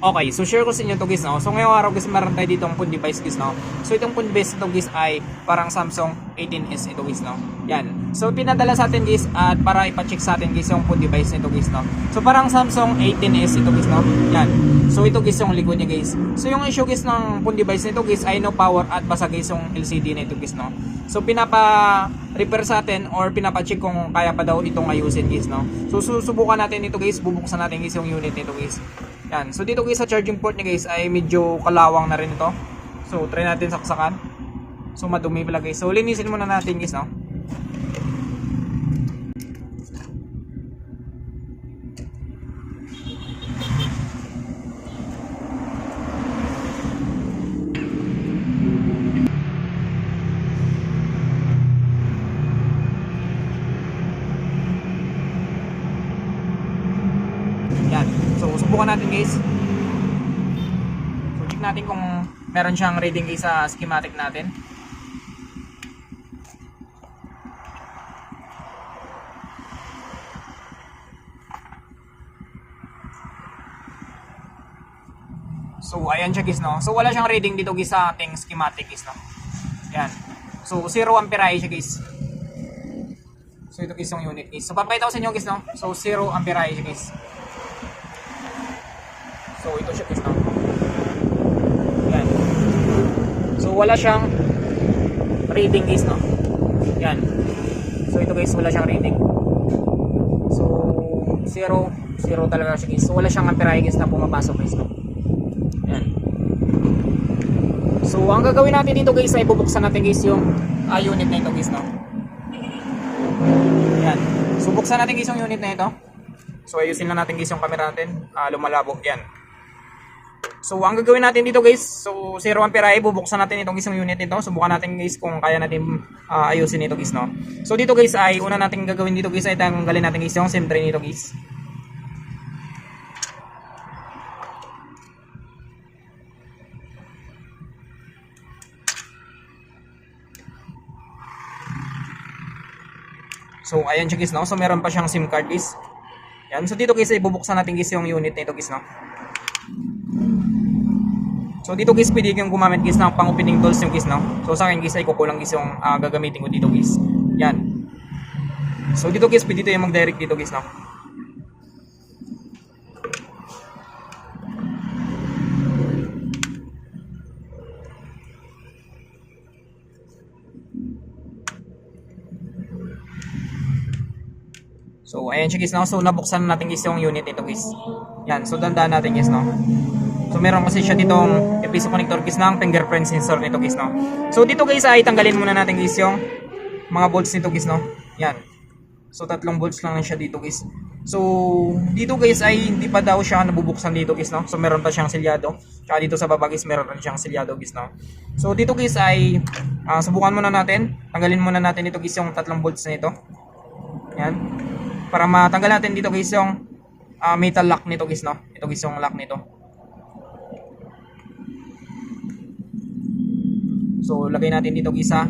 Okay, so share ko sa inyo to guys, no? So ngayong araw guys, meron tayo dito ang phone device guys, no? So itong phone device ito guys ay parang Samsung 18S ito guys, no? Yan. So pinadala sa atin guys at para ipa-check sa atin guys yung phone device nito guys, no? So parang Samsung 18S ito guys, no? Yan. So ito guys yung likod niya guys. So yung issue guys ng phone device nito guys ay no power at basa guys yung LCD nito guys, no? So pinapa-repair sa atin or pinapa-check kung kaya pa daw itong ayusin guys, no? So susubukan natin ito guys, bubuksan natin guys yung unit nito guys. Yan. So dito guys sa charging port niya guys ay medyo kalawang na rin ito. So try natin saksakan. So madumi pala guys. So linisin muna natin guys, no. Yan. So subukan natin guys. So check natin kung meron siyang reading guys sa schematic natin. So ayan siya guys, no. So wala siyang reading dito guys sa ating schematic guys, no. Yan. So 0 ampere siya guys. So ito guys yung unit guys. So papakita ko sa inyo guys, no. So 0 ampere siya guys. So ito siya guys, no. Yan. So wala siyang reading guys, no. Yan. So ito guys, wala siyang reading. So 0 talaga siya guys. So wala siyang ampere guys na pumapasok guys, no. Yan. So ang gagawin natin dito guys ay bubuksan natin guys yung unit na ito guys, no. Yan. So buksan natin guys yung unit na ito. So ayusin lang natin guys yung camera natin. Lumalabo. Yan. So ang gagawin natin dito guys, so 0 ampere bubuksan natin itong isang unit nito. Subukan natin guys kung kaya natin ayusin ito guys, no. So dito guys ay una natin gagawin dito guys ay tanggalin natin guys yung SIM tray nito guys. So ayan siya guys, no. So meron pa siyang SIM card guys. Yan. So dito guys ay bubuksan natin guys yung unit nito guys, no. So dito guys pwede kayong gumamit guys ng pang-opening tools yung guys, no. So sa akin guys ay kukulang guys yung gagamitin ko dito guys. Yan. So dito guys pwede tayo mag-direct dito guys, no. So ayan siya guys, no. So nabuksan natin guys yung unit nito guys. Yan. So dandaan natin guys, no. So meron kasi siya ditong episo connector guys ng fingerprint sensor nito guys, no. So dito guys ay tanggalin muna natin guys yung mga bolts nito guys, no. Yan. So 3 bolts lang siya dito guys. So dito guys ay hindi pa daw siya nabubuksan dito guys, no. So meron pa siyang selyado. Tsaka dito sa baba guys meron pa siyang selyado guys, no. So dito guys ay subukan muna natin. Tanggalin muna natin ito guys yung 3 bolts na ito. Yan. Para matanggal natin dito guys yung metal lock nito guys, no. Ito guys yung lock nito. So lagay natin dito guys ha.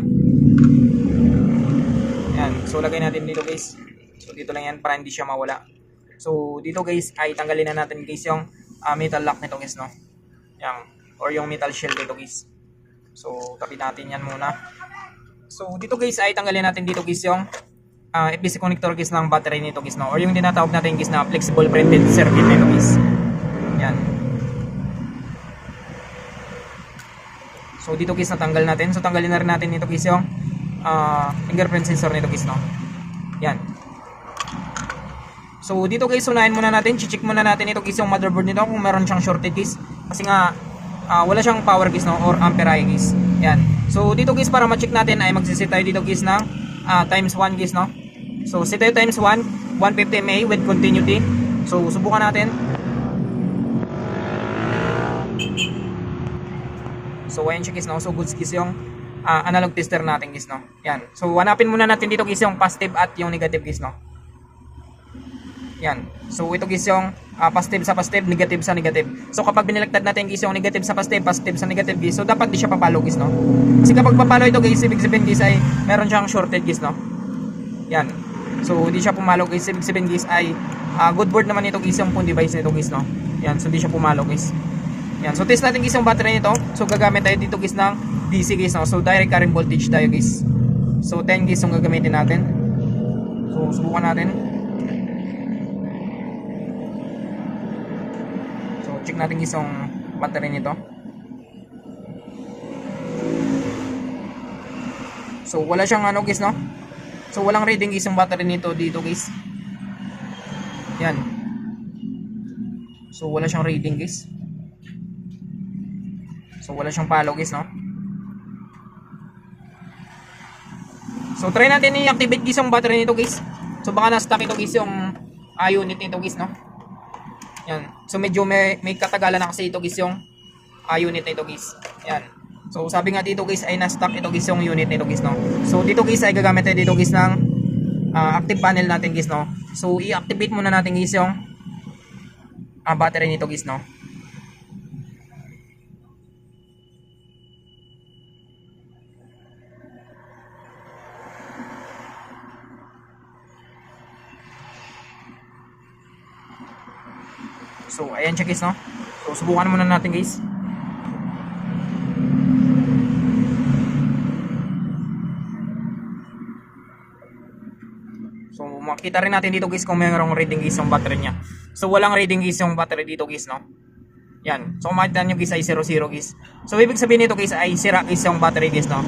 Yan. So lagay natin dito guys. So dito lang yan para hindi siya mawala. So dito guys ay tanggalin na natin guys yung metal lock nito guys, no. Yan. Or yung metal shell dito guys. So tabi natin yan muna. So dito guys ay tanggalin natin dito guys yung FPC connector guys ng battery nito guys, no. Or yung tinatawag natin guys na flexible printed circuit nito guys. Yan. So dito guys natanggal natin. So tanggalin na rin natin dito guys yung fingerprint sensor nito guys, no. Yan. So dito guys unahin muna natin, check muna natin ito guys yung motherboard nito kung meron siyang shorted guys. Kasi nga wala siyang power guys, no, or ampere guys. Yan. So dito guys para ma-check natin ay magsiset tayo dito guys ng times 1 guys, no. So set tayo times 1, 150 mA with continuity. So subukan natin. So ayan siya guys, no. So goods guys yung analog tester natin guys, no. Yan. So hanapin muna natin dito guys yung positive at yung negative guys, no. Yan. So ito guys yung positive sa positive, negative sa negative. So kapag binilaktad natin guys yung negative sa positive, positive sa negative guys, so dapat di siya papalo guys, no. Kasi kapag papalo ito guys, ibig sabihin guys ay meron siyang shorted guys, no. Yan. So hindi siya pumalo guys, ibig sabihin guys ay good board naman ito guys yung phone device nito guys, no. Yan, so hindi siya pumalo guys. Yan, so test natin guys yung battery nito. So gagamit tayo dito guys ng DC guys, no? So direct current voltage tayo guys. So 10 guys yung gagamitin natin. So subukan natin. So check natin guys yung battery nito. So wala siyang ano guys, no? So walang reading guys yung battery nito dito guys. Yan. So wala siyang reading guys. So wala siyang palo guys, no? So try natin i-activate guys yung battery nito guys. So baka na-stuck ito guys yung unit nito guys, no? Yan. So medyo may katagalan na kasi ito guys yung unit nito guys. Yan. So sabi nga dito guys ay na-stuck ito guys yung unit nito guys, no? So dito guys ay gagamit tayo dito guys ng active panel natin guys, no? So i-activate muna natin guys yung battery nito guys, no? So ayan siya guys, no? So subukan muna natin guys. So makita rin natin dito guys kung mayroong reading guys yung battery niya. So walang reading guys yung battery dito guys, no? Yan. So makita nyo guys ay 00 guys. So ibig sabihin nito guys ay sira guys yung battery guys, no?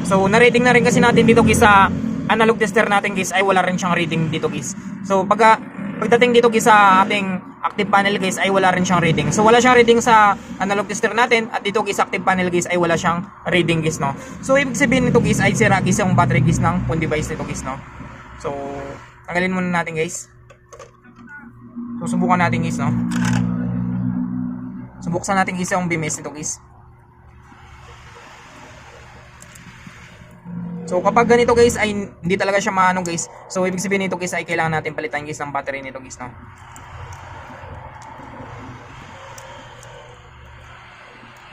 So na-reading na rin kasi natin dito guys sa analog tester natin guys ay wala rin siyang reading dito guys. So pagdating dito guys sa ating active panel guys ay wala rin siyang reading. So wala siyang reading sa analog tester natin at dito guys active panel guys ay wala siyang reading guys, no? So ibig sabihin nito guys ay sira guys yung battery guys ng phone device nito guys, no? So tanggalin muna natin guys. So subukan natin guys, no? Subuksan natin guys yung BMS nito guys. So kapag ganito guys ay hindi talaga siya maano guys. So ibig sabihin nito guys ay kailangan natin palitan guys ng battery nito guys, no?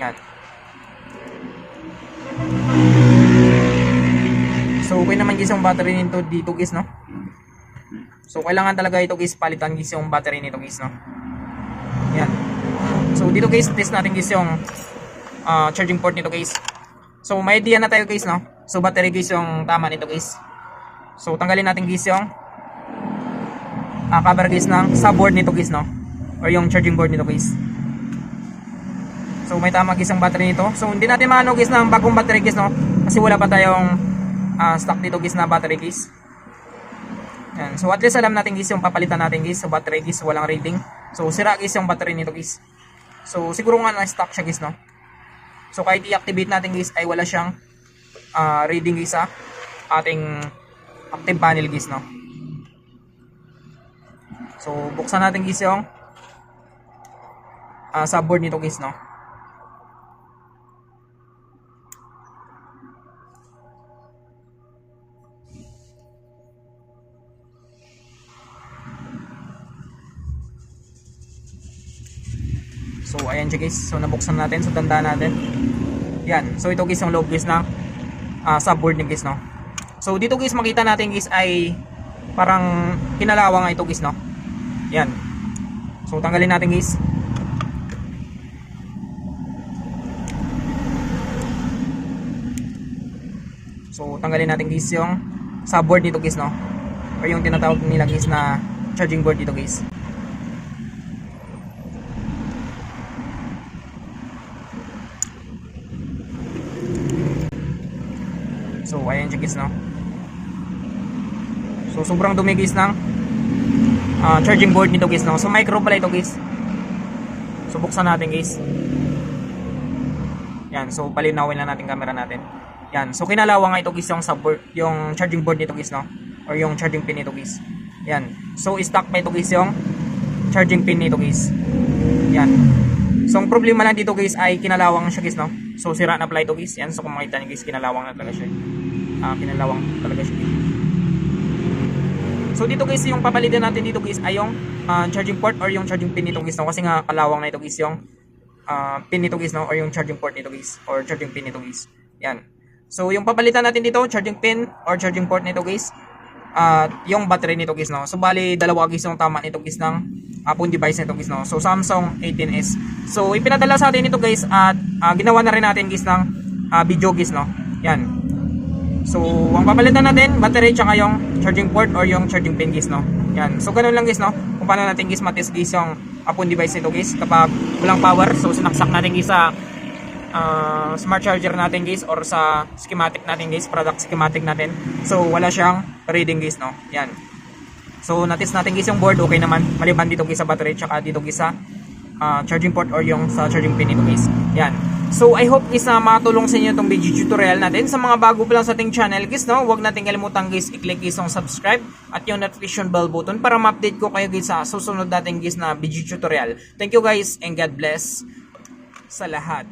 Yan. So okay naman guys yung battery nito dito guys, no? So kailangan talaga ito guys palitan guys yung battery nito guys, no? Yan. So dito guys test natin guys yung charging port nito guys. So may idea na tayo guys, no? So battery guys yung tama nito guys. So tanggalin natin guys yung cover guys ng subboard nito guys, no? Or yung charging board nito guys. So may tama guys ang battery nito. So hindi natin maano guys ng bagong battery guys, no? Kasi wala pa tayong stock dito guys na battery guys. Yan. So at least alam natin guys yung papalitan natin guys sa battery guys, walang reading. So sira guys yung battery nito guys. So siguro nga na-stock siya guys, no? So kahit i-activate natin guys ay wala siyang reading guys sa ating active panel guys, no? So buksan natin guys yung subboard nito guys, no? So ayan siya guys. So nabuksan natin. So tandaan natin. Yan. So ito guys yung loob guys ng subboard niya guys, no? So dito guys makita natin guys ay parang kinalawang ito guys, no? Yan. So tanggalin natin guys. So tanggalin natin guys yung subboard dito guys, no? O yung tinatawag nila guys na charging board dito guys. So ayan siya guys, no? So sobrang dumi guys ng charging board nito guys, no? So micro pala ito guys. So buksan natin guys. Yan, so palinawin lang natin camera natin. Yan, so kinalawang nga ito guys yung subboard, yung charging board nito guys, no? Or yung charging pin nito guys. Yan. So stock pa ito guys yung charging pin nito guys. Yan. So ang problema lang dito guys ay kinalawang siya guys, no? So sira na pala ito guys. Yan, so kung makita niyo guys, kinalawang na talaga siya. Kinalawang talaga siya. So dito guys, yung papalitan natin dito guys ay yung charging port or yung charging pin nito guys, no? Kasi nga kalawang na ito guys yung pin nito guys, no? Or yung charging port nito guys, or charging pin nito guys. Yan. So yung papalitan natin dito, charging pin or charging port nito guys. at yung battery nito guys, no. So bali dalawa guys yung tama nito guys ng phone device nito guys, no. So Samsung 18s. So ipinadala sa atin ito guys at ginawa na rin natin guys ng video guys, no. Yan. So ang papalitan natin battery tsaka yung charging port or yung charging pin guys, no. Yan. So ganun lang guys, no. Kung paano natin guys matest guys yung phone device nito guys kapag walang power. So sinaksak natin guys sa smart charger natin guys or sa schematic natin guys, product schematic natin. So wala siyang reading guys, no. Yan. So natest natin guys yung board, okay naman. Maliban dito guys sa battery tsaka dito guys sa charging port or yung sa charging pin nito guys. Yan. So I hope guys na makatulong sa inyo itong video tutorial natin. Sa mga bago pa lang sa ating channel guys, no, huwag natin kalimutan guys i-click guys yung subscribe at yung notification bell button para ma-update ko kayo guys sa susunod natin guys na video tutorial. Thank you guys and God bless sa lahat.